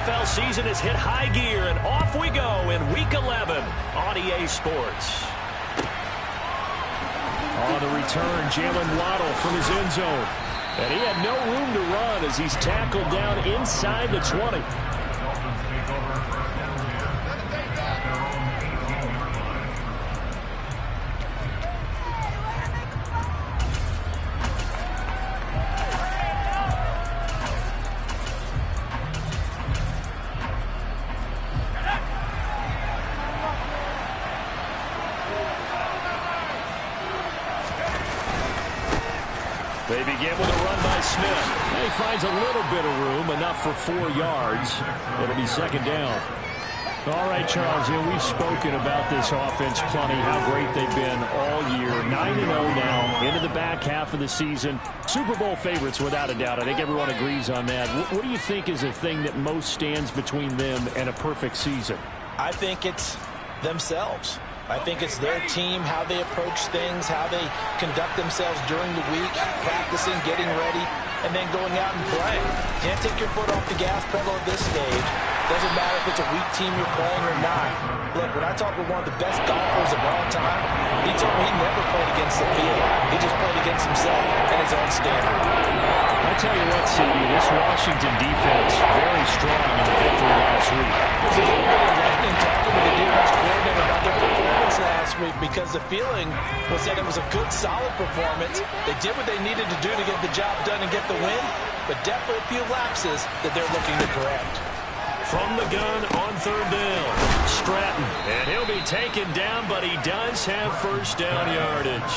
NFL season has hit high gear, and off we go in Week 11 on EA Sports. On the return, Jalen Waddle from his end zone. And he had no room to run as he's tackled down inside the 20. They begin with a run by Smith. He finds a little bit of room, enough for 4 yards. It'll be second down. All right, Charles, we've spoken about this offense plenty, how great they've been all year. 9-0 now, into the back half of the season. Super Bowl favorites, without a doubt. I think everyone agrees on that. What do you think is the thing that most stands between them and a perfect season? I think it's themselves. I think it's their team, how they approach things, how they conduct themselves during the week, practicing, getting ready, and then going out and playing. Can't take your foot off the gas pedal at this stage. Doesn't matter if it's a weak team you're playing or not. Look, when I talk with one of the best golfers of all time, he told me he never played against the field. He just played against himself and his own standard. I tell you what, CD, this Washington defense, very strong in the victory last week. It was a little bit enlightening talking with the defense coordinator about their performance last week, because the feeling was that it was a good, solid performance. They did what they needed to do to get the job done and get the win, but definitely a few lapses that they're looking to correct. From the gun on third down, Stratton, and he'll be taken down, but he does have first down yardage.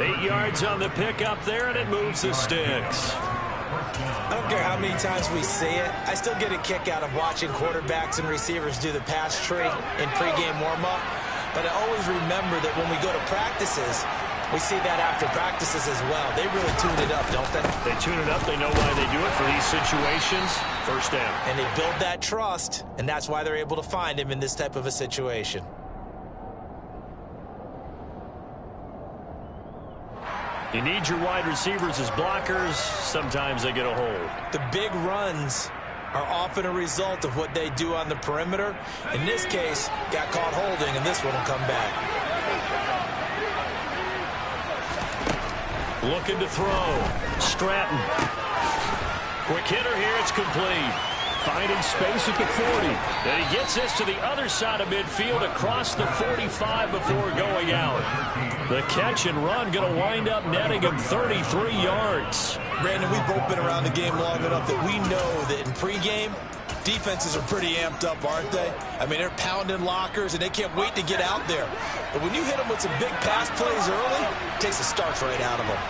8 yards on the pickup there, and it moves the sticks. I don't care how many times we see it. I still get a kick out of watching quarterbacks and receivers do the pass tree in pregame warm-up. But I always remember that when we go to practices, we see that after practices as well. They really tune it up, don't they? They tune it up. They know why they do it for these situations. First down. And they build that trust, and that's why they're able to find him in this type of a situation. You need your wide receivers as blockers. Sometimes they get a hold. The big runs are often a result of what they do on the perimeter. In this case, got caught holding, and this one will come back. Looking to throw. Stratton. Quick hitter here. It's complete. Finding space at the 40. And he gets this to the other side of midfield across the 45 before going out. The catch and run going to wind up netting him 33 yards. Brandon, we've both been around the game long enough that we know that in pregame, defenses are pretty amped up, aren't they? I mean, they're pounding lockers, and they can't wait to get out there. But when you hit them with some big pass plays early, it takes the starch right out of them.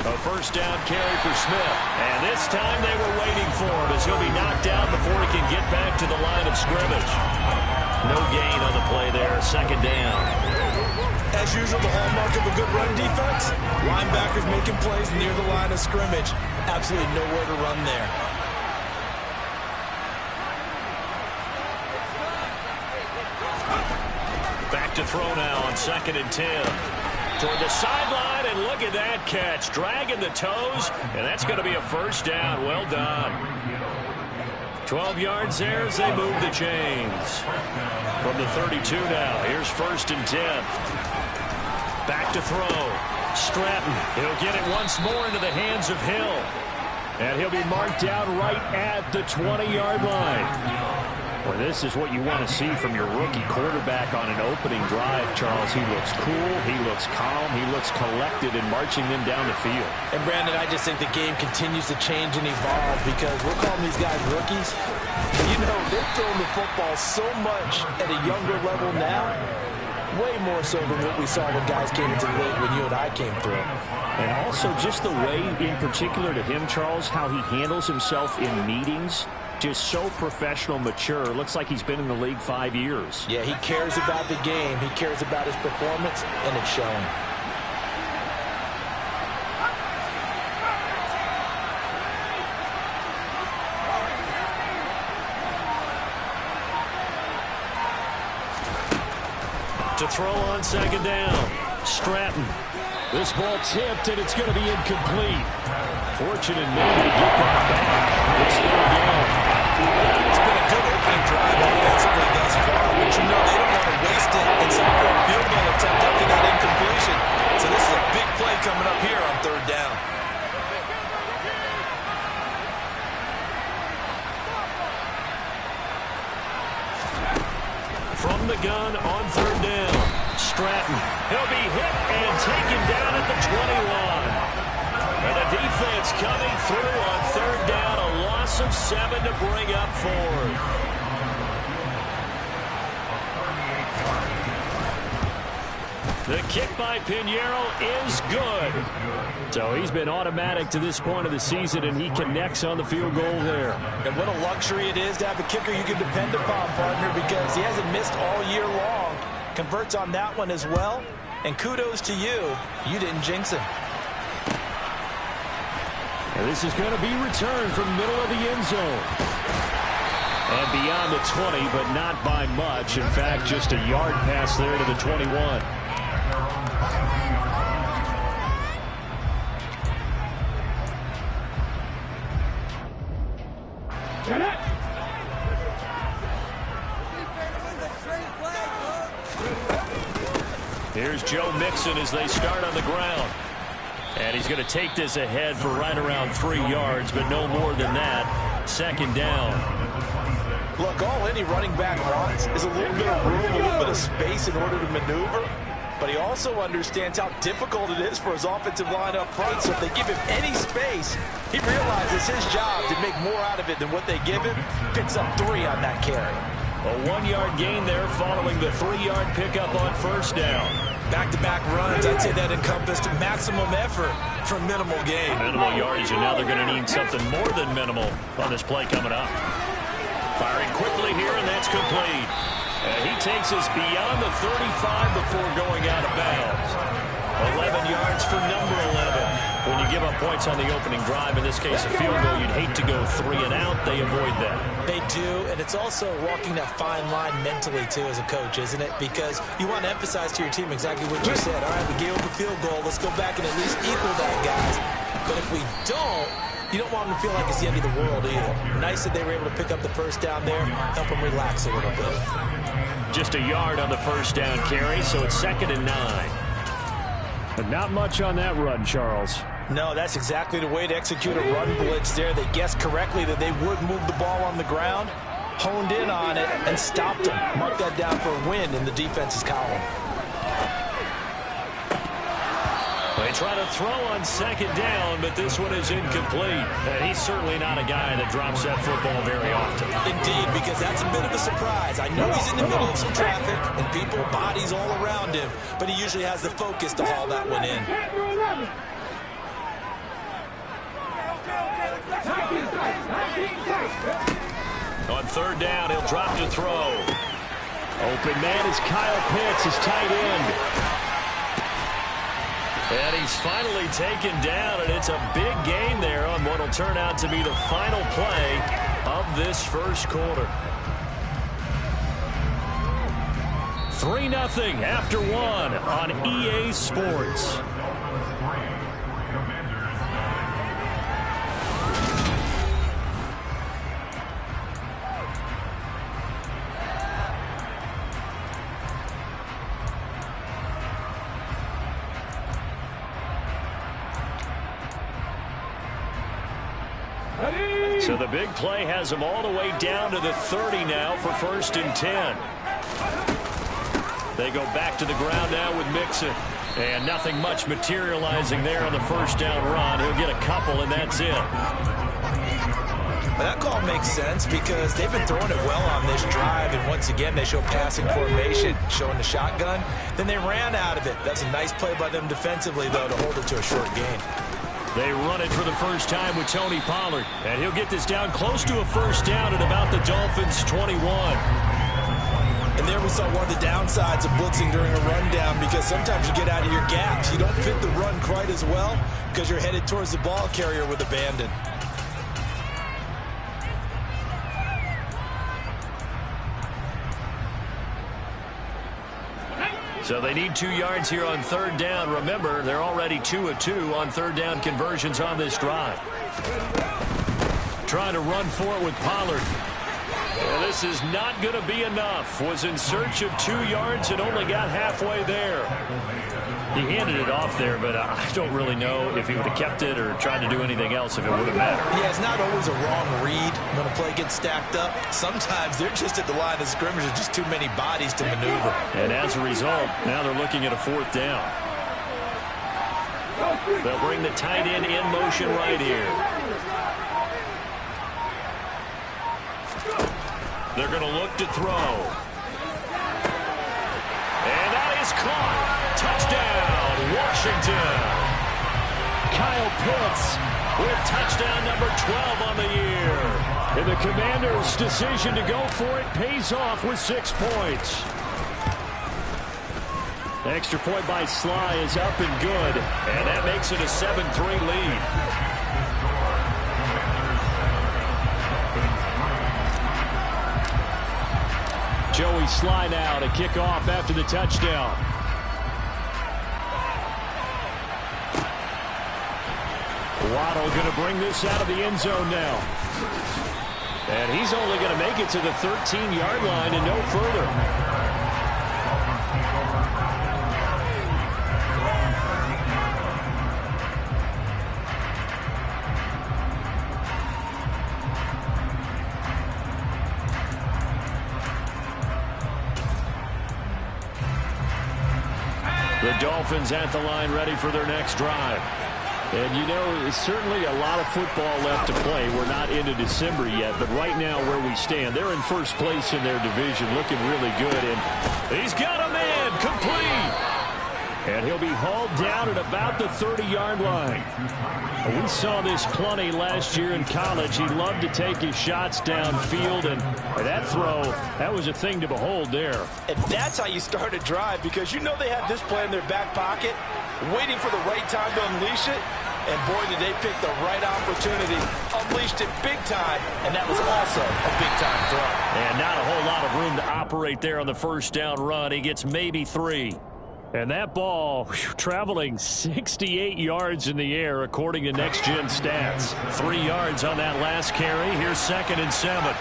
A first down carry for Smith. And this time they were waiting for him as he'll be knocked down before he can get back to the line of scrimmage. No gain on the play there. Second down. As usual, the hallmark of a good run defense, linebackers making plays near the line of scrimmage. Absolutely nowhere to run there. Back to throw now on 2nd and 10. Toward the sideline, and look at that catch. Dragging the toes, and that's going to be a first down. Well done. 12 yards there as they move the chains. From the 32 now, here's 1st and 10. Back to throw. Stratton, he'll get it once more into the hands of Hill. And he'll be marked down right at the 20-yard line. Well, this is what you want to see from your rookie quarterback on an opening drive, Charles. He looks cool, he looks calm, he looks collected in marching them down the field. And, Brandon, I just think the game continues to change and evolve because we're calling these guys rookies. You know, they're throwing the football so much at a younger level now, way more so than what we saw when guys came into the league when you and I came through. And also just the way, in particular to him, Charles, how he handles himself in meetings. Just so professional, mature. Looks like he's been in the league 5 years. Yeah, he cares about the game. He cares about his performance, and it's showing. To throw on 2nd down. Stratton. This ball tipped, and it's going to be incomplete. Fortunate maybe to get that back. It's third down. It's been a good opening drive offensively thus far, but you know they don't want to waste it and settle for a field goal attempt after that incompletion. So this is a big play coming up here on third down. From the gun on third down, Stratton. He'll be hit and taken down at the 21. And the defense coming through on third down, a loss of 7 to bring up fourth. The kick by Pinheiro is good. So he's been automatic to this point of the season, and he connects on the field goal there. And what a luxury it is to have a kicker you can depend upon, partner, because he hasn't missed all year long. Converts on that one as well. And kudos to you. You didn't jinx him. And this is going to be returned from the middle of the end zone. And beyond the 20, but not by much. In fact, just a yard pass there to the 21. Here's Joe Mixon as they start on the ground. And he's going to take this ahead for right around 3 yards, but no more than that. Second down. Look, all any running back wants is a little bit of room, a little bit of space in order to maneuver. But he also understands how difficult it is for his offensive line up front. So if they give him any space, he realizes his job to make more out of it than what they give him. Picks up 3 on that carry. A 1-yard gain there following the 3-yard pickup on first down. Back-to-back runs, I'd say that encompassed maximum effort for minimal gain. Minimal yardage, and now they're going to need something more than minimal on this play coming up. Firing quickly here, and that's complete. He takes us beyond the 35 before going out of bounds. 11 yards for number 11. When you give up points on the opening drive, in this case a field goal, you'd hate to go 3 and out. They avoid that. They do, and it's also walking that fine line mentally, too, as a coach, isn't it? Because you want to emphasize to your team exactly what you said. All right, we gave up a field goal. Let's go back and at least equal that, guys. But if we don't, you don't want them to feel like it's the end of the world either. Nice that they were able to pick up the first down there, help them relax a little bit. Just a yard on the first down carry, so it's 2nd and 9. But not much on that run, Charles. No, that's exactly the way to execute a run blitz there. They guessed correctly that they would move the ball on the ground, honed in on it, and stopped them. Mark that down for a win in the defense's column. They try to throw on 2nd down, but this one is incomplete. And he's certainly not a guy that drops that football very often. Indeed, because that's a bit of a surprise. I know he's in the middle of some traffic and people, bodies all around him, but he usually has the focus to haul that one in. On 3rd down, he'll drop to throw. Open man is Kyle Pitts, his tight end. And he's finally taken down, and it's a big gain there on what will turn out to be the final play of this first quarter. 3-0 after 1 on EA Sports. So the big play has them all the way down to the 30 now for 1st and 10. They go back to the ground now with Mixon. And nothing much materializing there on the first down run. He'll get a couple, and that's it. That call makes sense because they've been throwing it well on this drive, and once again they show passing formation, showing the shotgun. Then they ran out of it. That's a nice play by them defensively, though, to hold it to a short gain. They run it for the first time with Tony Pollard, and he'll get this down close to a first down at about the Dolphins' 21. And there we saw one of the downsides of blitzing during a rundown, because sometimes you get out of your gaps. You don't fit the run quite as well because you're headed towards the ball carrier with abandon. So they need 2 yards here on third down. Remember, they're already 2 of 2 on third down conversions on this drive. Trying to run for it with Pollard. Well, this is not going to be enough. Was in search of 2 yards and only got halfway there. He handed it off there, but I don't really know if he would have kept it or tried to do anything else if it would have mattered. Yeah, it's not always a wrong read when a play gets stacked up. Sometimes they're just at the line of scrimmage. There's just too many bodies to maneuver. And as a result, now they're looking at a 4th down. They'll bring the tight end in motion right here. They're going to look to throw. And that is caught. Touchdown, Washington. Kyle Pitts with touchdown number 12 on the year. And the Commanders' decision to go for it pays off with 6 points. The extra point by Sly is up and good. And that makes it a 7-3 lead. Joey Sly now to kick off after the touchdown. Waddle going to bring this out of the end zone now. And he's only going to make it to the 13-yard line and no further. The Dolphins at the line ready for their next drive. And, you know, certainly a lot of football left to play. We're not into December yet, but right now where we stand, they're in first place in their division, looking really good. And he's got a man complete. And he'll be hauled down at about the 30-yard line. We saw this plenty last year in college. He loved to take his shots downfield, and that throw, that was a thing to behold there. And that's how you start a drive, because you know they have this play in their back pocket, waiting for the right time to unleash it. And boy, did they pick the right opportunity. Unleashed it big time, and that was also a big-time throw. And not a whole lot of room to operate there on the first down run. He gets maybe 3. And that ball traveling 68 yards in the air, according to Next Gen Stats. 3 yards on that last carry. Here's 2nd and 7.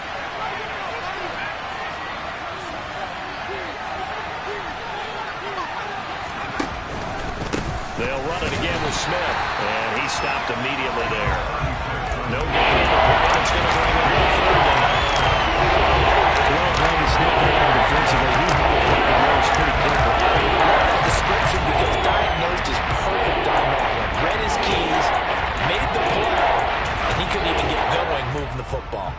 They'll run it again with Smith, and he stopped immediately there. No gain in the play. It's going to bring him to 3rd down. Well, Brandon Smith defensively, he diagnosed pretty quickly. Description, because diagnosed is perfect on that one. Read his keys, made the play, and he couldn't even get going moving the football.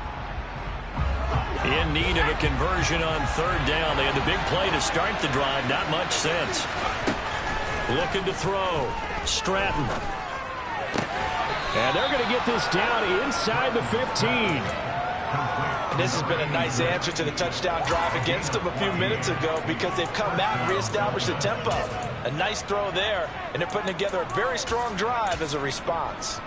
In need of a conversion on 3rd down. They had the big play to start the drive. Not much sense. Looking to throw. Stratton. And they're going to get this down inside the 15. And this has been a nice answer to the touchdown drive against them a few minutes ago, because they've come out and reestablished the tempo. A nice throw there, and they're putting together a very strong drive as a response.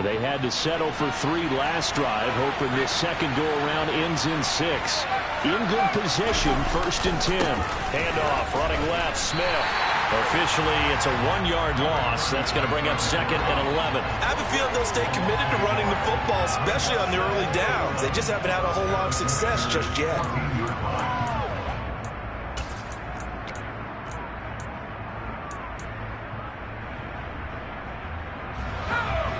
They had to settle for 3 last drive, hoping this second go-around ends in 6. In good possession, 1st and 10. Handoff, running left, Smith. Officially, it's a 1-yard loss. That's going to bring up 2nd and 11. I have a feeling they'll stay committed to running the football, especially on the early downs. They just haven't had a whole lot of success just yet.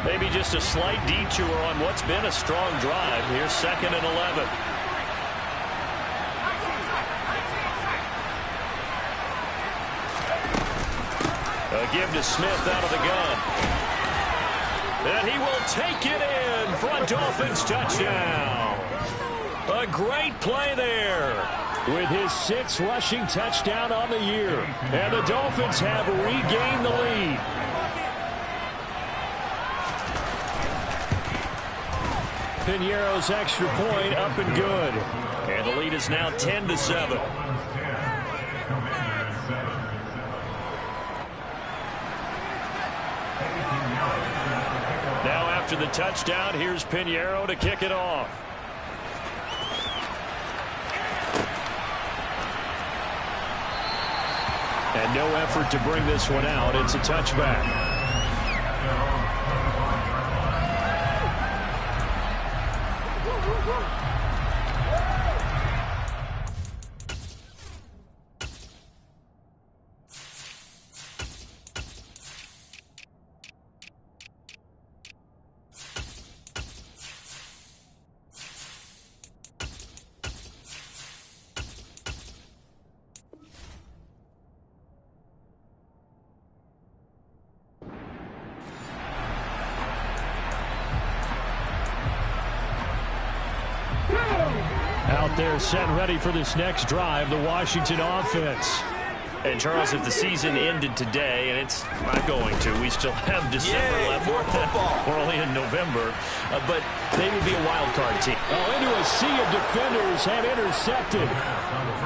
Maybe just a slight detour on what's been a strong drive. Here's 2nd and 11. A give to Smith out of the gun. And he will take it in for a Dolphins touchdown. A great play there with his 6th rushing touchdown on the year. And the Dolphins have regained the lead. Piñeiro's extra point up and good. And the lead is now 10-7. Now after the touchdown, here's Piñeiro to kick it off. And no effort to bring this one out. It's a touchback. Out there set and ready for this next drive, the Washington offense. And, Charles, if the season ended today, and it's not going to, we still have December left. More football. We're only in November, but they would be a wild card team. Oh, into a sea of defenders and intercepted.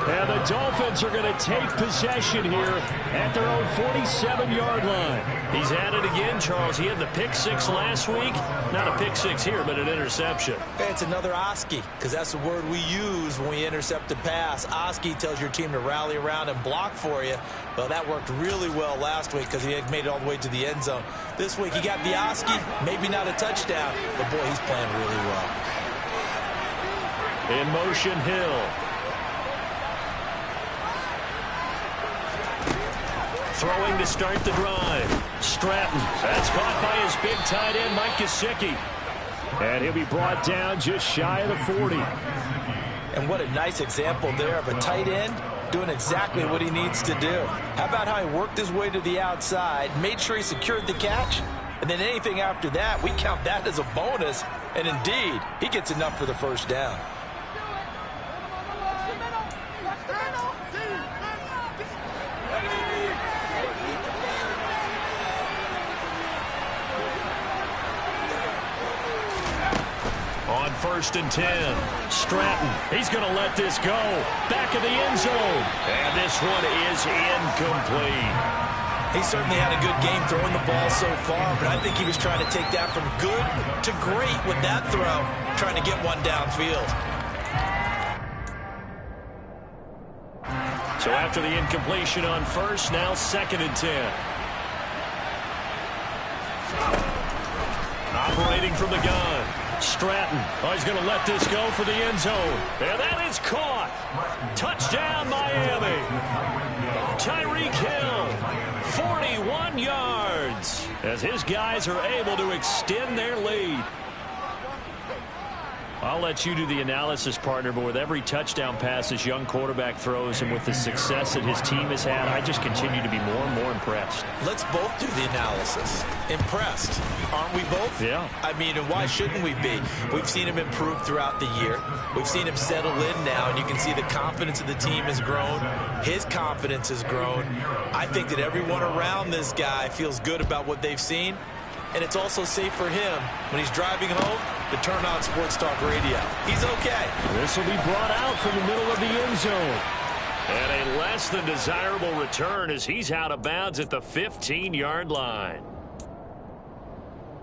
And the Dolphins are going to take possession here at their own 47-yard line. He's at it again, Charles. He had the pick six last week. Not a pick six here, but an interception. It's another Oski, because that's the word we use when we intercept a pass. Oski tells your team to rally around and block for you. Well, that worked really well last week because he had made it all the way to the end zone. This week he got the Oski, maybe not a touchdown, but boy, he's playing really well. In motion, Hill. Throwing to start the drive. Stratton. That's caught by his big tight end, Mike Gesicki. And he'll be brought down just shy of the 40. And what a nice example there of a tight end doing exactly what he needs to do. How about how he worked his way to the outside, made sure he secured the catch, and then anything after that, we count that as a bonus. And indeed, he gets enough for the first down. On 1st and 10, Stratton. He's going to let this go. Back of the end zone. And this one is incomplete. He certainly had a good game throwing the ball so far, but I think he was trying to take that from good to great with that throw, trying to get one downfield. So after the incompletion on 1st, now 2nd and 10. Operating from the gun. Stratton. Oh, he's going to let this go for the end zone. And that is caught. Touchdown, Miami. Tyreek Hill, 41 yards, as his guys are able to extend their lead. I'll let you do the analysis, partner, but with every touchdown pass this young quarterback throws and with the success that his team has had, I just continue to be more and more impressed. Let's both do the analysis. Impressed, aren't we both? Yeah. I mean, and why shouldn't we be? We've seen him improve throughout the year. We've seen him settle in now, and you can see the confidence of the team has grown. His confidence has grown. I think that everyone around this guy feels good about what they've seen. And it's also safe for him when he's driving home to turn on Sports Talk Radio. He's okay. This will be brought out from the middle of the end zone. And a less than desirable return as he's out of bounds at the 15-yard line.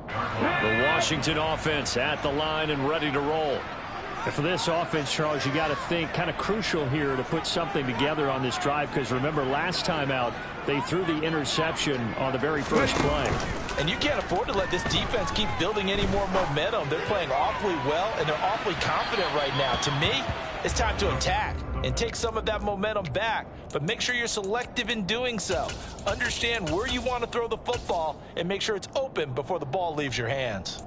The Washington offense at the line and ready to roll. And for this offense, Charles, you got to think kind of crucial here to put something together on this drive, because remember last time out they threw the interception on the very first play. And you can't afford to let this defense keep building any more momentum. They're playing awfully well, and they're awfully confident right now. To me, it's time to attack and take some of that momentum back, but make sure you're selective in doing so. Understand where you want to throw the football and make sure it's open before the ball leaves your hands.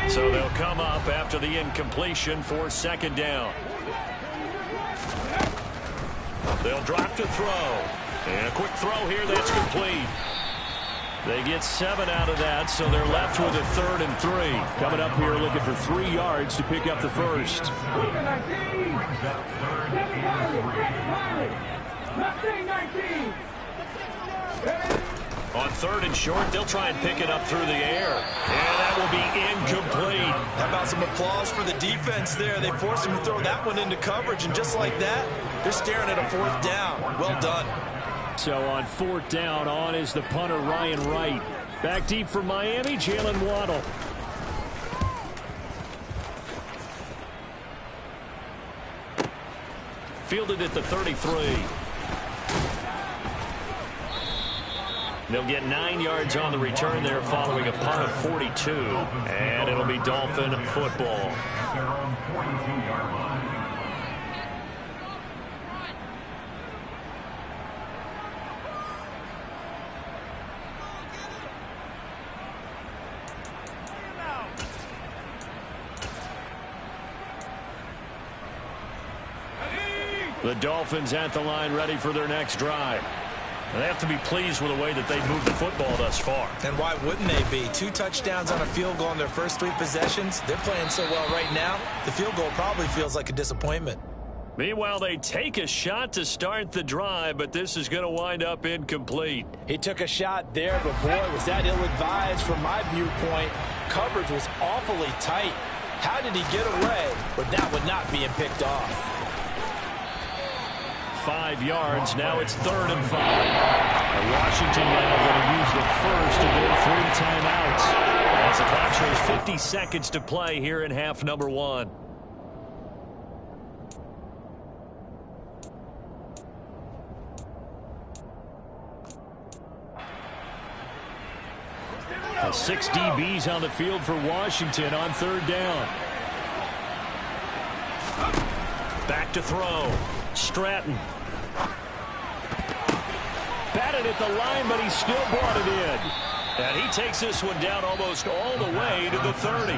So they'll come up after the incompletion for 2nd down. They'll drop to throw. And a quick throw here that's complete. They get 7 out of that, so they're left with a 3rd and 3. Coming up here looking for 3 yards to pick up the first. On 3rd and short, they'll try and pick it up through the air. And that will be incomplete. How about some applause for the defense there? They forced him to throw that one into coverage, and just like that, they're staring at a 4th down. Well done. So on 4th down, on is the punter, Ryan Wright. Back deep for Miami, Jalen Waddle. Fielded at the 33. They'll get 9 yards on the return there following a punt of 42. And it'll be Dolphin football. The Dolphins at the line ready for their next drive. They have to be pleased with the way that they've moved the football thus far. And why wouldn't they be? 2 touchdowns on a field goal in their first 3 possessions. They're playing so well right now, the field goal probably feels like a disappointment. Meanwhile, they take a shot to start the drive, but this is going to wind up incomplete. He took a shot there, but boy, was that ill-advised from my viewpoint. Coverage was awfully tight. How did he get away with that one not being picked off? 5 yards. Now it's 3rd and 5. And Washington now going to use the first of their 3 timeouts. As the clock shows 50 seconds to play here in half number 1. Now 6 DBs on the field for Washington on 3rd down. Back to throw. Stratton. Batted at the line, but he still brought it in. And he takes this one down almost all the way to the 30.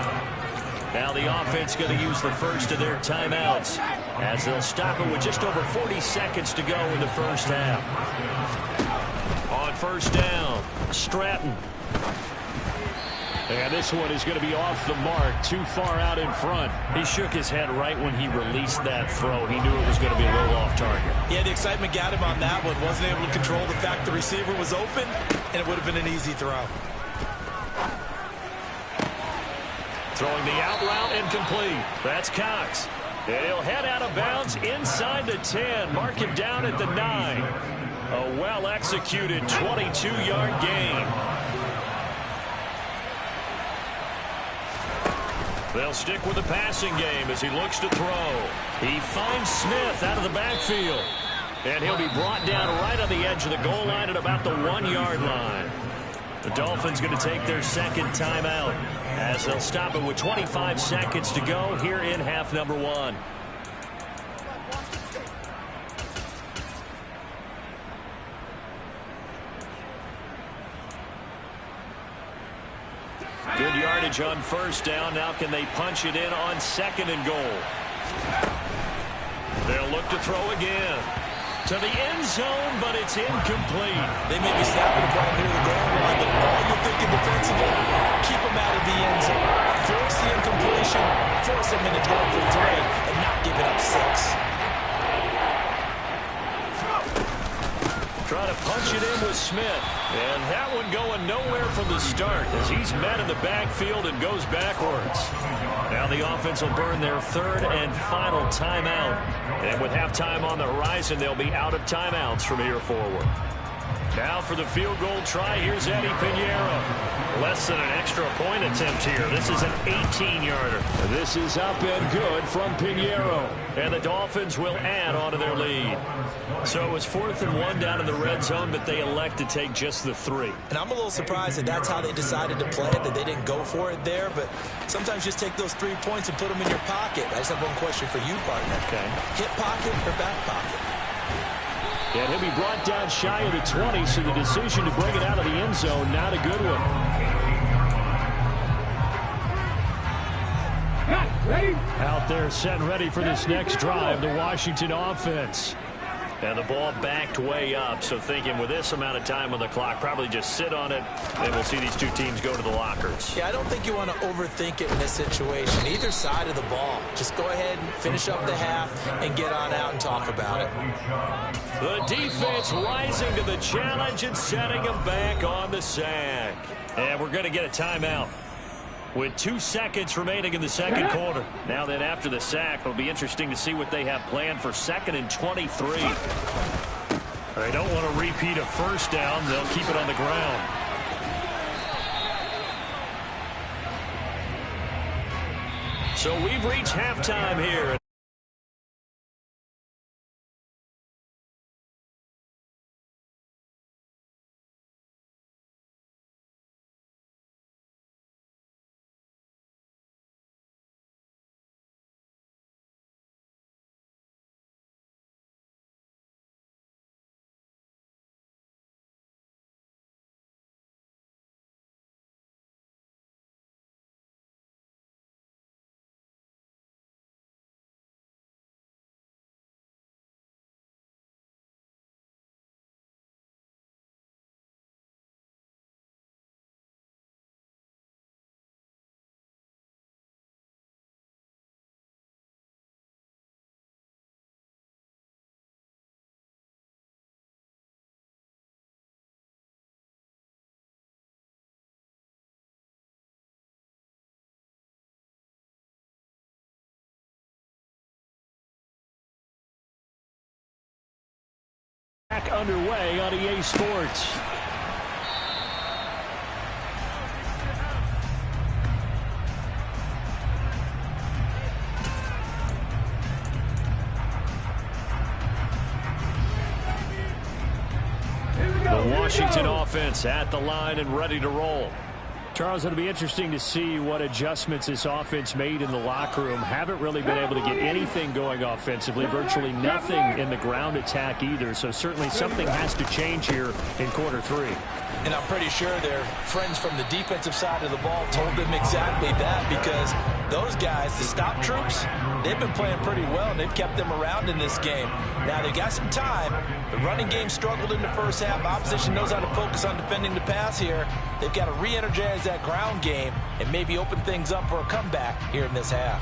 Now the offense going to use the first of their timeouts as they'll stop it with just over 40 seconds to go in the first half. On 1st down, Stratton. And this one is going to be off the mark, too far out in front. He shook his head right when he released that throw. He knew it was going to be a little off target. Yeah, the excitement got him on that one. Wasn't able to control the fact the receiver was open, and it would have been an easy throw. Throwing the out route incomplete. That's Cox. And he'll head out of bounds inside the 10. Mark him down at the 9. A well-executed 22-yard gain. They'll stick with the passing game as he looks to throw. He finds Smith out of the backfield. And he'll be brought down right on the edge of the goal line at about the 1-yard line. The Dolphins going to take their 2nd timeout as they'll stop it with 25 seconds to go here in half number 1. Good yardage on 1st down. Now can they punch it in on 2nd and goal? They'll look to throw again. To the end zone, but it's incomplete. They may be snapping the ball near the goal line, but all you're thinking defensively, keep them out of the end zone. Force the incompletion, force them into going for 3, and not giving up 6. Try to punch it in with Smith. And that one going nowhere from the start as he's met in the backfield and goes backwards. Now the offense will burn their 3rd and final timeout. And with halftime on the horizon, they'll be out of timeouts from here forward. Now for the field goal try, here's Eddie Pinheiro. Less than an extra point attempt here. This is an 18-yarder. This is up and good from Pinheiro. And the Dolphins will add on to their lead. So it was 4th and 1 down in the red zone, but they elect to take just the 3. And I'm a little surprised that that's how they decided to play it, that they didn't go for it there. But sometimes just take those 3 points and put them in your pocket. I just have one question for you, partner. Okay. Hip pocket or back pocket? And he'll be brought down shy of the 20, so the decision to bring it out of the end zone, not a good one. Out there set and ready for this next drive, the Washington offense. And the ball backed way up, so thinking with this amount of time on the clock, probably just sit on it, and we'll see these 2 teams go to the lockers. Yeah, I don't think you want to overthink it in this situation. Either side of the ball. Just go ahead and finish up the half and get on out and talk about it. The defense rising to the challenge and setting them back on the sack. And we're going to get a timeout with 2 seconds remaining in the 2nd quarter. Now then, after the sack, it'll be interesting to see what they have planned for 2nd and 23. They don't want to repeat a 1st down. They'll keep it on the ground. So we've reached halftime here. Back underway on EA Sports. The Washington offense at the line and ready to roll. Charles, it'll be interesting to see what adjustments this offense made in the locker room. Haven't really been able to get anything going offensively, virtually nothing in the ground attack either. So certainly something has to change here in quarter three. And I'm pretty sure their friends from the defensive side of the ball told them exactly that, because those guys, the stop troops, they've been playing pretty well, and they've kept them around in this game. Now, they got some time. The running game struggled in the first half. Opposition knows how to focus on defending the pass here. They've got to re-energize that ground game and maybe open things up for a comeback here in this half.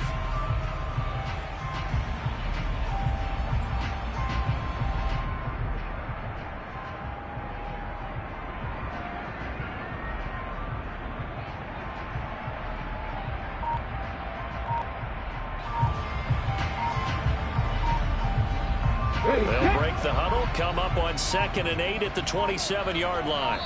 They'll break the huddle, come up on 2nd and 8 at the 27-yard line.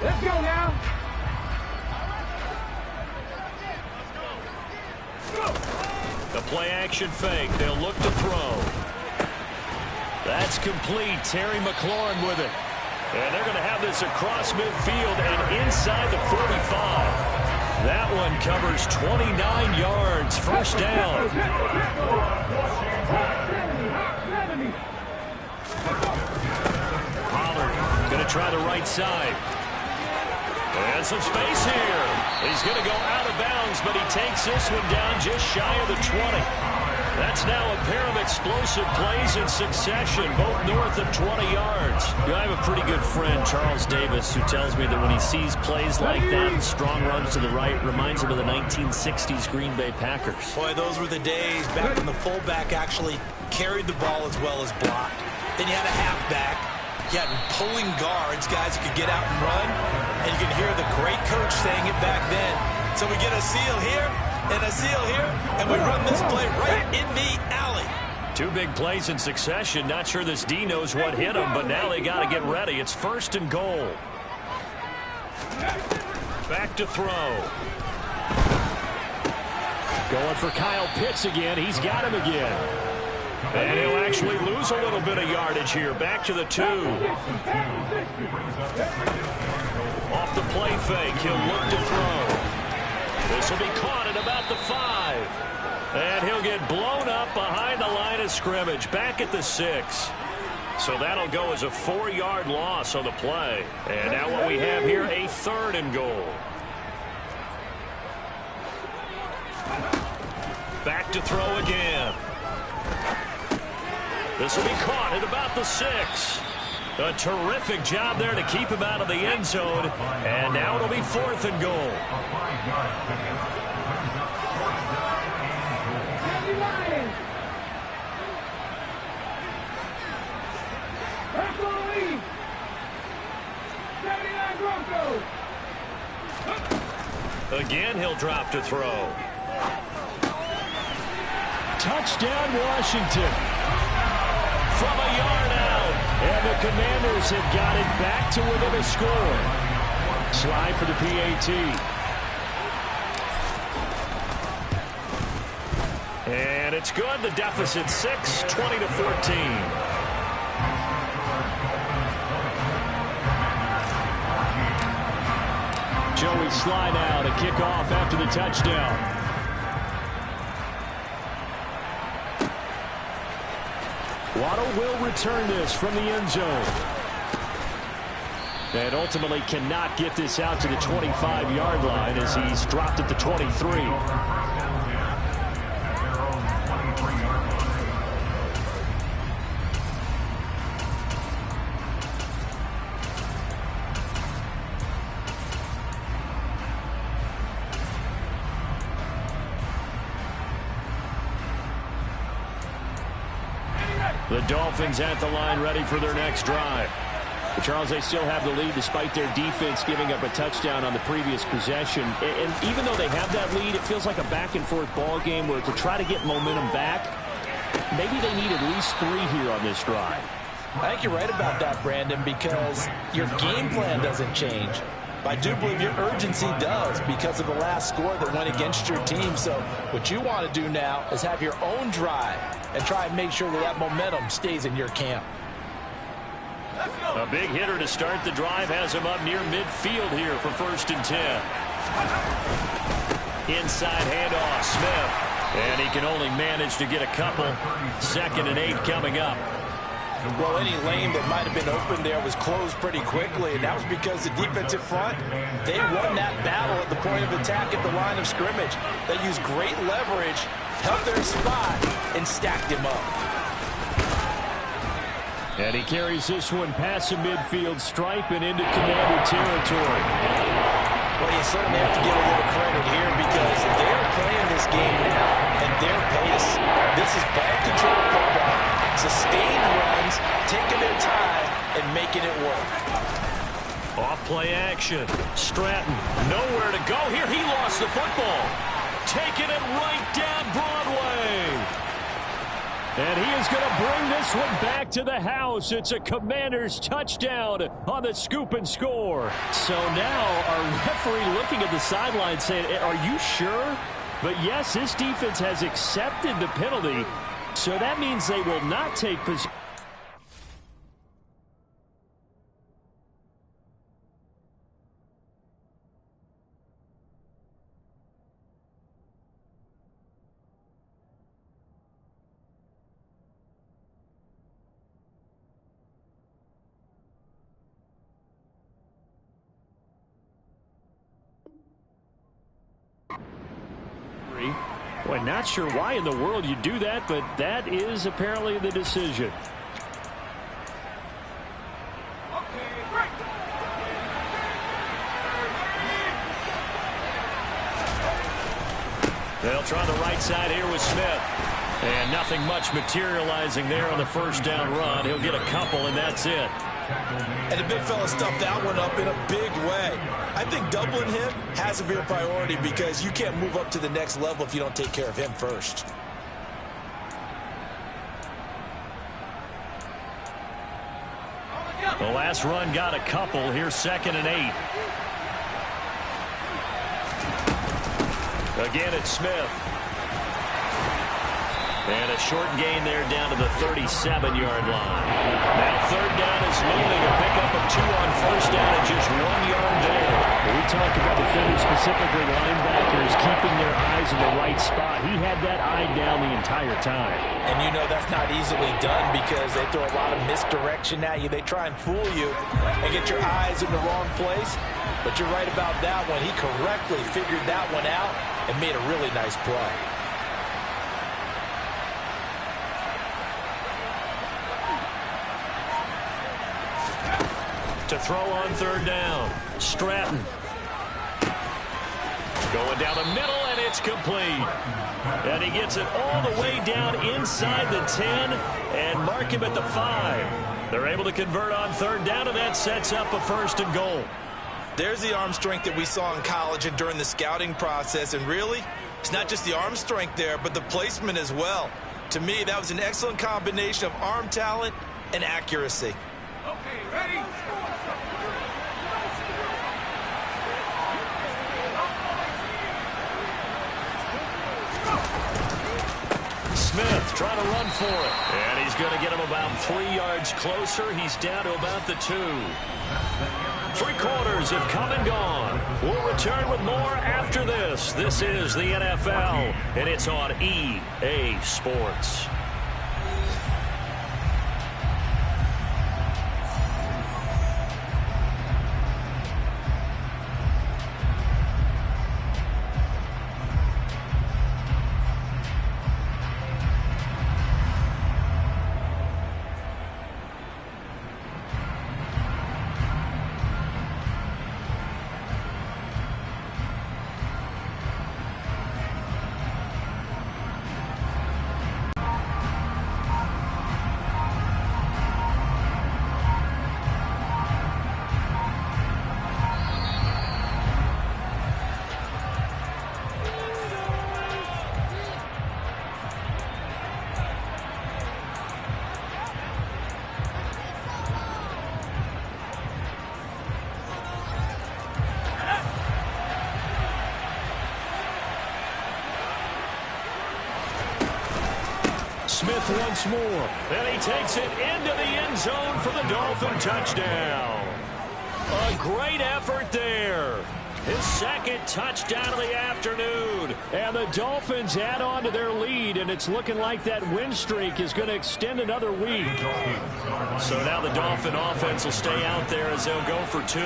Let's go now. The play-action fake. They'll look to throw. That's complete. Terry McLaurin with it. And they're going to have this across midfield and inside the 45. That one covers 29 yards. First down. Pollard going to try the right side. And some space here. He's going to go out of bounds, but he takes this one down just shy of the 20. That's now a pair of explosive plays in succession, both north of 20 yards. I have a pretty good friend, Charles Davis, who tells me that when he sees plays like that, strong runs to the right, reminds him of the 1960s Green Bay Packers. Boy, those were the days back when the fullback actually carried the ball as well as blocked. Then you had a halfback. You had pulling guards, guys who could get out and run, and you can hear the great coach saying it back then. So we get a seal here and a seal here, and we run this play right in the alley. Two big plays in succession. Not sure this D knows what hit him, but now they got to get ready. It's 1st and goal. Back to throw. Going for Kyle Pitts again. He's got him again. And he'll actually lose a little bit of yardage here. Back to the 2. Off the play fake, he'll look to throw. This will be caught at about the 5. And he'll get blown up behind the line of scrimmage. Back at the 6. So that'll go as a 4-yard loss on the play. And now what we have here, a 3rd and goal. Back to throw again. This will be caught at about the 6. A terrific job there to keep him out of the end zone. And now it'll be 4th and goal. again, he'll drop to throw. Touchdown, Washington. From a yard out. And the Commanders have got it back to within a score. Slide for the PAT. And it's good. The deficit 6, 20-14. Joey slide out, a kickoff after the touchdown. Waddle will return this from the end zone. And ultimately cannot get this out to the 25-yard line as he's dropped at the 23. The Dolphins at the line, ready for their next drive. But Charles, they still have the lead despite their defense giving up a touchdown on the previous possession. And even though they have that lead, it feels like a back-and-forth ball game where to try to get momentum back, maybe they need at least 3 here on this drive. I think you're right about that, Brandon, because your game plan doesn't change. I do believe your urgency does because of the last score that went against your team. So what you want to do now is have your own drive and try and make sure that that momentum stays in your camp. A big hitter to start the drive has him up near midfield here for 1st and 10. Inside handoff, Smith. And he can only manage to get a couple. 2nd and 8 coming up. Well, any lane that might have been open there was closed pretty quickly, and that was because the defensive front, they won that battle at the point of attack at the line of scrimmage. They used great leverage, held their spot, and stacked him up. And he carries this one past the midfield stripe and into Commander territory. Well, you certainly have to give a little credit here because they're playing this game now at their pace. This is ball control football, sustained runs, taking their time, and making it work. Off play action. Stratton, nowhere to go here. He lost the football. Taking it right down Broadway. And he is going to bring this one back to the house. It's a Commanders touchdown on the scoop and score. So now our referee looking at the sideline saying, are you sure? But yes, this defense has accepted the penalty. So that means they will not take possession. Boy, not sure why in the world you do that, but that is apparently the decision. They'll try the right side here with Smith. And nothing much materializing there on the 1st down run. He'll get a couple, and that's it. And the big fella stuffed that one up in a big way. I think doubling him has to be a priority because you can't move up to the next level if you don't take care of him first. The last run got a couple. Here's 2nd and 8. Again, it's Smith. And a short gain there down to the 37-yard line. Now 3rd down is looming. A pickup of 2 on 1st down and just 1 yard there. We talked about defenders, specifically linebackers, keeping their eyes in the right spot. He had that eye down the entire time. And you know that's not easily done because they throw a lot of misdirection at you. They try and fool you and get your eyes in the wrong place. But you're right about that one. He correctly figured that one out and made a really nice play. To throw on 3rd down. Stratton. Going down the middle, and it's complete. And he gets it all the way down inside the 10 and mark him at the 5. They're able to convert on 3rd down, and that sets up a 1st and goal. There's the arm strength that we saw in college and during the scouting process. And really, it's not just the arm strength there, but the placement as well. To me, that was an excellent combination of arm talent and accuracy. Okay, ready? Smith trying to run for it. And he's going to get him about 3 yards closer. He's down to about the 2. 3 quarters have come and gone. We'll return with more after this. This is the NFL, and it's on EA Sports. Smith once more. And he takes it into the end zone for the Dolphin touchdown. A great effort there. His second touchdown of the afternoon. And the Dolphins add on to their lead, and it's looking like that win streak is going to extend another week. So now the Dolphin offense will stay out there as they'll go for 2.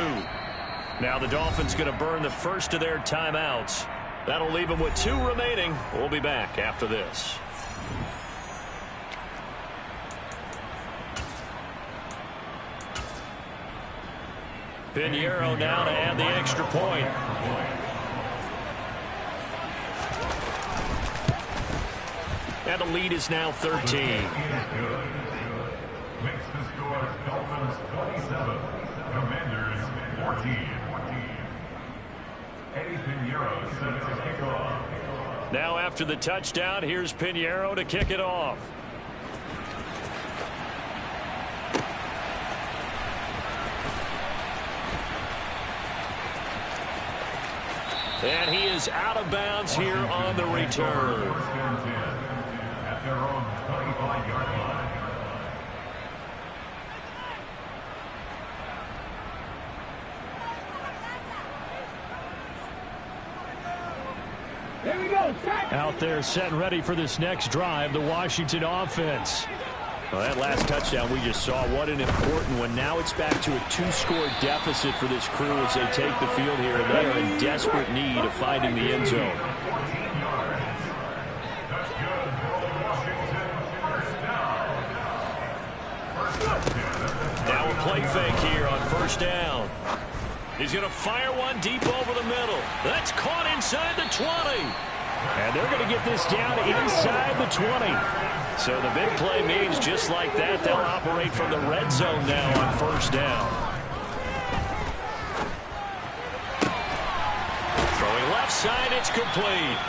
Now the Dolphins going to burn the first of their timeouts. That'll leave them with 2 remaining. We'll be back after this. Pinheiro now to add the extra point. And the lead is now 13. Makes the score Dolphins 27, Commanders 14. Eddie Pinheiro set to kick off. Now after the touchdown, here's Pinheiro to kick it off. And he is out of bounds here on the return. At their own 25-yard line. There we go. Out there set and ready for this next drive, the Washington offense. Well, that last touchdown we just saw, what an important one. Now it's back to a 2-score deficit for this crew as they take the field here. And they are in desperate need of finding the end zone. Now a play fake here on first down. He's going to fire one deep over the middle. That's caught inside the 20. And they're going to get this down inside the 20. So the big play means just like that, they'll operate from the red zone now on first down. Throwing left side, it's complete.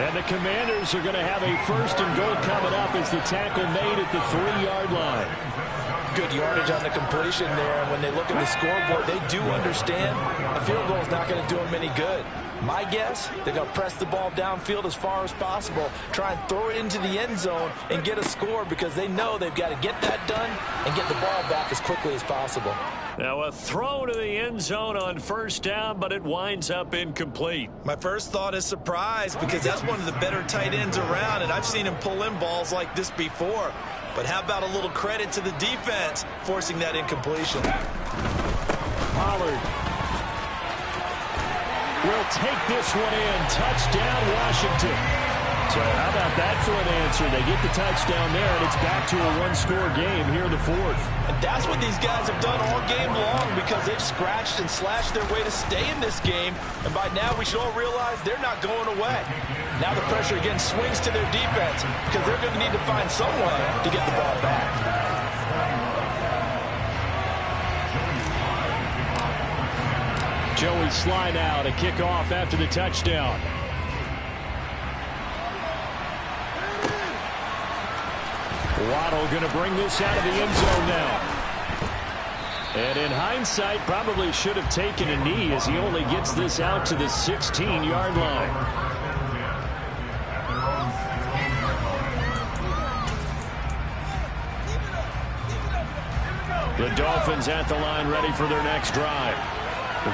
And the Commanders are going to have a 1st and goal coming up as the tackle made at the 3-yard line. Good yardage on the completion there. And when they look at the scoreboard, they do understand a field goal is not going to do them any good. My guess, they're going to press the ball downfield as far as possible, try and throw it into the end zone and get a score because they know they've got to get that done and get the ball back as quickly as possible. Now a throw to the end zone on first down, but it winds up incomplete. My first thought is surprise because that's one of the better tight ends around, and I've seen him pull in balls like this before. But how about a little credit to the defense forcing that incompletion? Pollard will take this one in. Touchdown, Washington. So how about that for an answer? They get the touchdown there, and it's back to a 1-score game here in the 4th. And that's what these guys have done all game long because they've scratched and slashed their way to stay in this game. And by now, we should all realize they're not going away. Now the pressure again swings to their defense because they're going to need to find some way to get the ball back. Joey Sly now to kick off after the touchdown. Waddle going to bring this out of the end zone now. And in hindsight, probably should have taken a knee as he only gets this out to the 16-yard line. The Dolphins at the line ready for their next drive.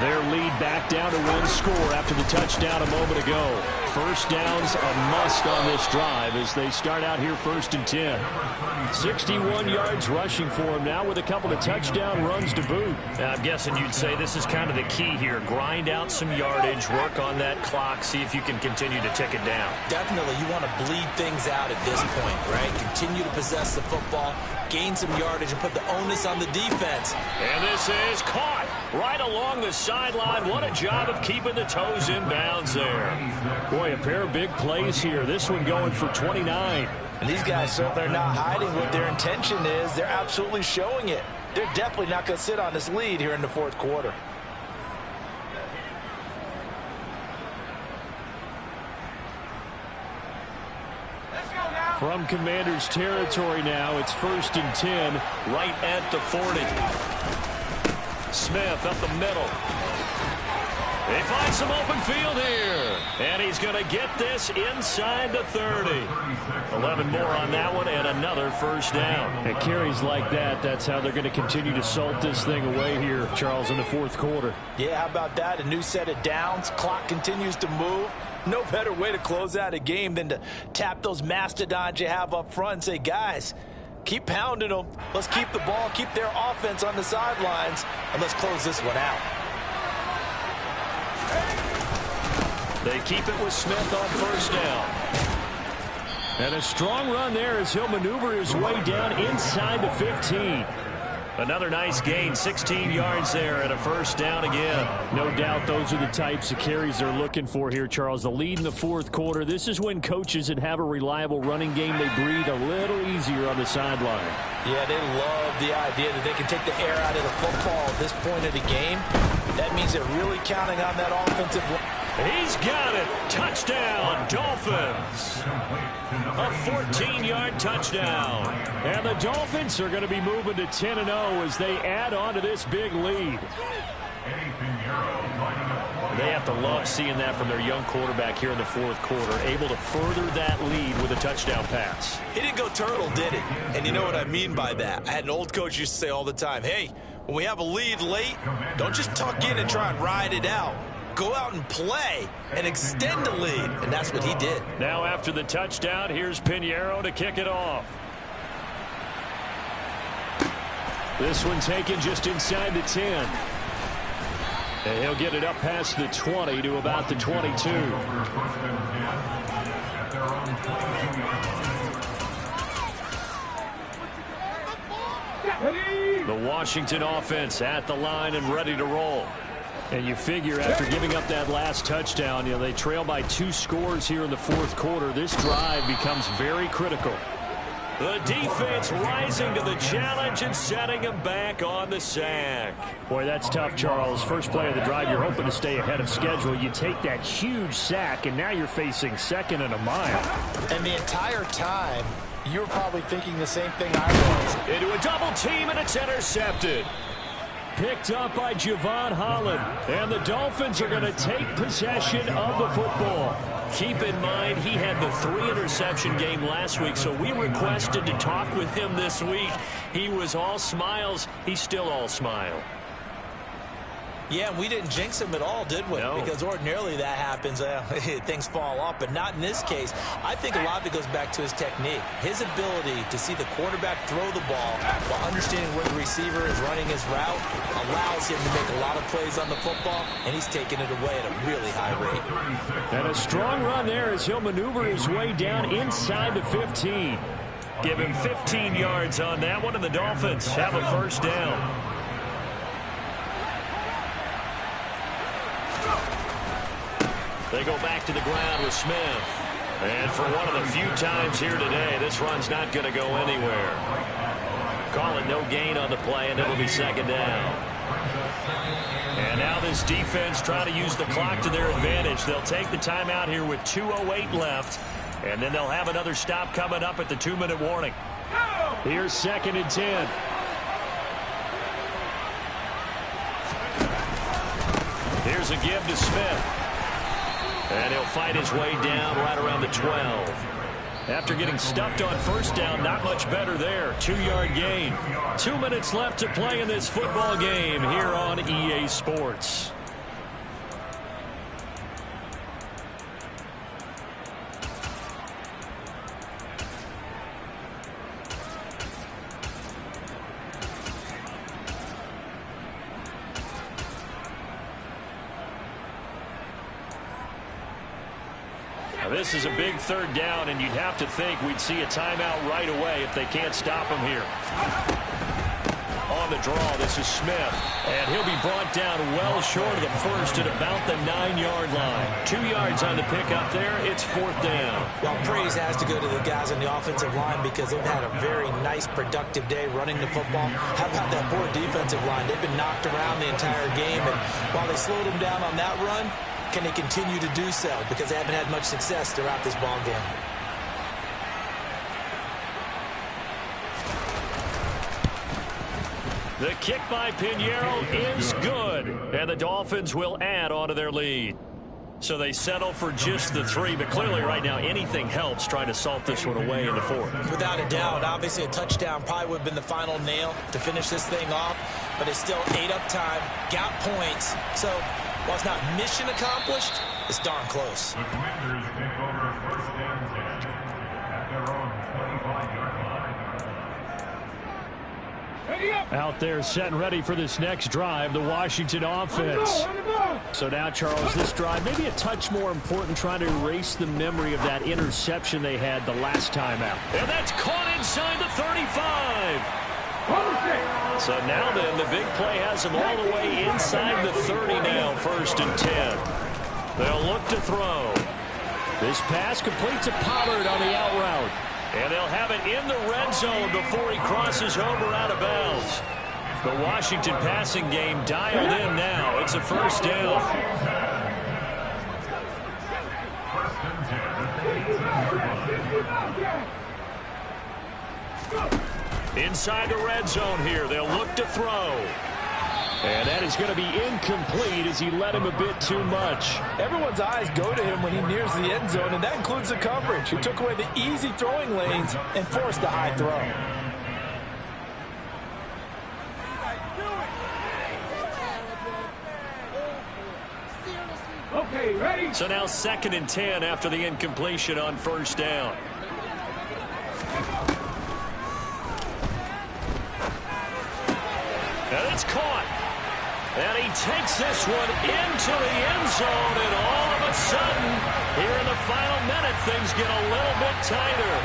Their lead back down to one score after the touchdown a moment ago. First down's a must on this drive as they start out here 1st and 10. 61 yards rushing for him now with a couple of touchdown runs to boot. I'm guessing you'd say this is kind of the key here. Grind out some yardage, work on that clock, see if you can continue to tick it down. Definitely, you want to bleed things out at this point, right? Continue to possess the football, gain some yardage, and put the onus on the defense. And this is caught right along the sideline. What a job of keeping the toes in bounds there. Boy, a pair of big plays here. This one going for 29. And these guys certainly are not hiding what their intention is. They're absolutely showing it. They're definitely not going to sit on this lead here in the 4th quarter. From Commanders territory now, it's 1st and 10. Right at the 40. Smith up the middle. They find some open field here. And he's going to get this inside the 30. 11 more on that one and another first down. At carries like that, that's how they're going to continue to salt this thing away here, Charles, in the 4th quarter. Yeah, how about that? A new set of downs. Clock continues to move. No better way to close out a game than to tap those mastodons you have up front and say, guys, keep pounding them. Let's keep the ball, keep their offense on the sidelines, and let's close this one out. They keep it with Smith on first down. And a strong run there as he'll maneuver his way down inside the 15. Another nice gain, 16 yards there and a first down again. No doubt those are the types of carries they're looking for here, Charles. The lead in the 4th quarter. This is when coaches that have a reliable running game, they breathe a little easier on the sideline. Yeah, they love the idea that they can take the air out of the football at this point of the game. That means they're really counting on that offensive line. He's got it. Touchdown, Dolphins. A 14-yard touchdown. And the Dolphins are going to be moving to 10-0 as they add on to this big lead. They have to love seeing that from their young quarterback here in the 4th quarter, able to further that lead with a touchdown pass. He didn't go turtle, did he? And you know what I mean by that. I had an old coach used to say all the time, hey, when we have a lead late, don't just tuck in and try and ride it out. Go out and play and extend the lead. And that's what he did. Now after the touchdown, here's Pinheiro to kick it off. This one taken just inside the 10. And he'll get it up past the 20 to about the 22. The Washington offense at the line and ready to roll. And you figure after giving up that last touchdown, you know, they trail by 2 scores here in the 4th quarter. This drive becomes very critical. The defense rising to the challenge and setting him back on the sack. Boy, that's tough, Charles. First play of the drive, you're hoping to stay ahead of schedule. You take that huge sack, and now you're facing 2nd and a mile. And the entire time, you were probably thinking the same thing I was. Into a double team, and it's intercepted. Picked up by Javon Holland. And the Dolphins are going to take possession of the football. Keep in mind, he had the 3-interception game last week, so we requested to talk with him this week. He was all smiles. He's still all smile. Yeah, and we didn't jinx him at all, did we? No. Because ordinarily that happens. Things fall off, but not in this case. I think a lot of it goes back to his technique. His ability to see the quarterback throw the ball while understanding where the receiver is running his route allows him to make a lot of plays on the football, and he's taking it away at a really high rate. And a strong run there as he'll maneuver his way down inside the 15. Give him 15 yards on that one, and the Dolphins have a first down. They go back to the ground with Smith. And for one of the few times here today, this run's not going to go anywhere. Call it no gain on the play, and it'll be 2nd down. And now this defense trying to use the clock to their advantage. They'll take the timeout here with 2:08 left, and then they'll have another stop coming up at the 2-minute warning. Here's 2nd and 10. Here's a give to Smith. And he'll fight his way down right around the 12. After getting stuffed on first down, not much better there. 2-yard gain. 2 minutes left to play in this football game here on EA Sports. This is a big 3rd down, and you'd have to think we'd see a timeout right away if they can't stop him here. On the draw, this is Smith, and he'll be brought down well short of the first at about the 9-yard line. 2 yards on the pickup there. It's 4th down. Well, praise has to go to the guys on the offensive line because they've had a very nice, productive day running the football. How about that poor defensive line? They've been knocked around the entire game, and while they slowed them down on that run, can they continue to do so? Because they haven't had much success throughout this ball game. The kick by Pinheiro is good, and the Dolphins will add on to their lead. So they settle for just the 3, but clearly right now anything helps trying to salt this one away in the 4th. Without a doubt, obviously a touchdown probably would have been the final nail to finish this thing off, but it's still 8 up time, got points, so while it's not mission accomplished, it's darn close. The Commanders take over 1st and 10 at their own 25-yard line. Out there set and ready for this next drive, the Washington offense. So now, Charles, this drive maybe a touch more important, trying to erase the memory of that interception they had the last time out. And that's caught inside the 35. So now then, the big play has them all the way inside the 30 now, 1st and 10. They'll look to throw. This pass completes a Pollard on the out route. And they'll have it in the red zone before he crosses over out of bounds. The Washington passing game dialed in now. It's a 1st down. 1st and 10. Inside the red zone here. They'll look to throw. And that is going to be incomplete as he led him a bit too much. Everyone's eyes go to him when he nears the end zone, and that includes the coverage. He took away the easy throwing lanes and forced a high throw. Okay, ready? So now 2nd and 10 after the incompletion on 1st down. And it's caught. And he takes this one into the end zone, and all of a sudden, here in the final minute, things get a little bit tighter.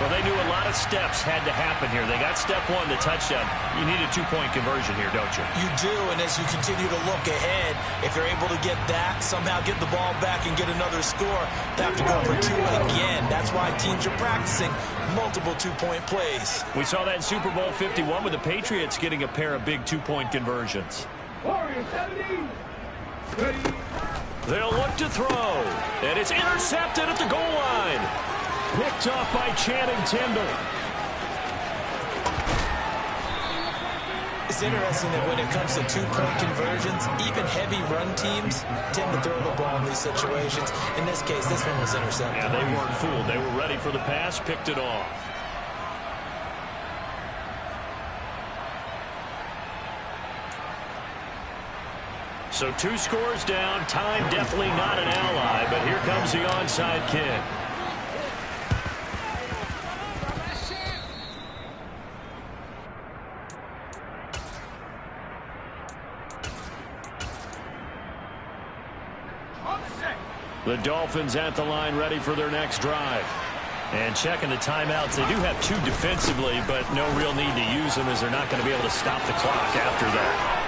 Well, they knew a lot of steps had to happen here. They got step 1, the touchdown. You need a 2-point conversion here, don't you? You do, and as you continue to look ahead, if they're able to get that, somehow get the ball back and get another score, they have to go for 2 again. That's why teams are practicing multiple 2-point plays. We saw that in Super Bowl 51 with the Patriots getting a pair of big 2-point conversions. Warriors 70. Ready? They'll look to throw, and it's intercepted at the goal line. Picked off by Channing Tindall. It's interesting that when it comes to 2-point conversions, even heavy run teams tend to throw the ball in these situations. In this case, this one was intercepted. Yeah, they weren't fooled. They were ready for the pass, picked it off. So 2 scores down. Time definitely not an ally, but here comes the onside kick. The Dolphins at the line ready for their next drive. And checking the timeouts. They do have 2 defensively, but no real need to use them as they're not going to be able to stop the clock after that.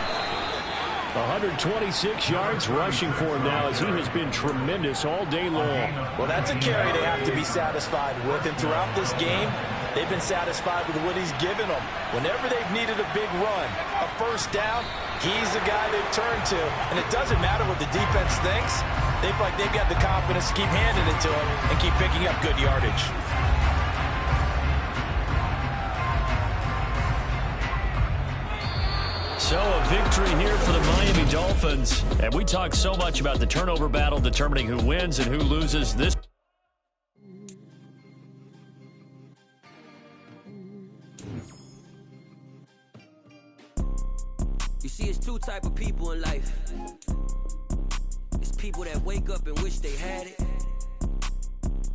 126 yards rushing for him now as he has been tremendous all day long. Well, that's a carry they have to be satisfied with. And throughout this game, They've been satisfied with what he's given them. Whenever they've needed a big run, a first down, he's the guy they've turned to. And it doesn't matter what the defense thinks. They feel like they've got the confidence to keep handing it to him and keep picking up good yardage. So a victory here for the Miami Dolphins. And we talk so much about the turnover battle determining who wins and who loses this. You see, it's two type of people in life. It's people that wake up and wish they had it.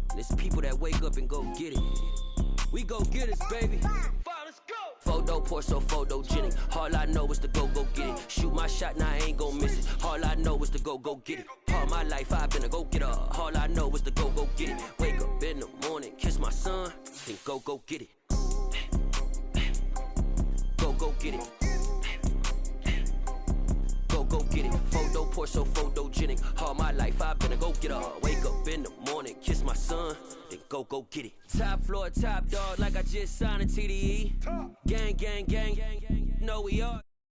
And it's people that wake up and go get it. We go get it, baby. Photo pour so photogenic. All I know is to go get it. Shoot my shot, now I ain't gon' miss it. All I know is to go get it. All my life I've been a go-getter. All I know is to go get it. Wake up in the morning, kiss my son, then go get it. Go get it. Go get it. Photo pour so photogenic. All my life I've been a go-getter. Wake up in the morning, kiss my son, then go get it. Top floor, top dog, like I just signed a TDE. Gang, gang, gang, gang, gang. Know we are.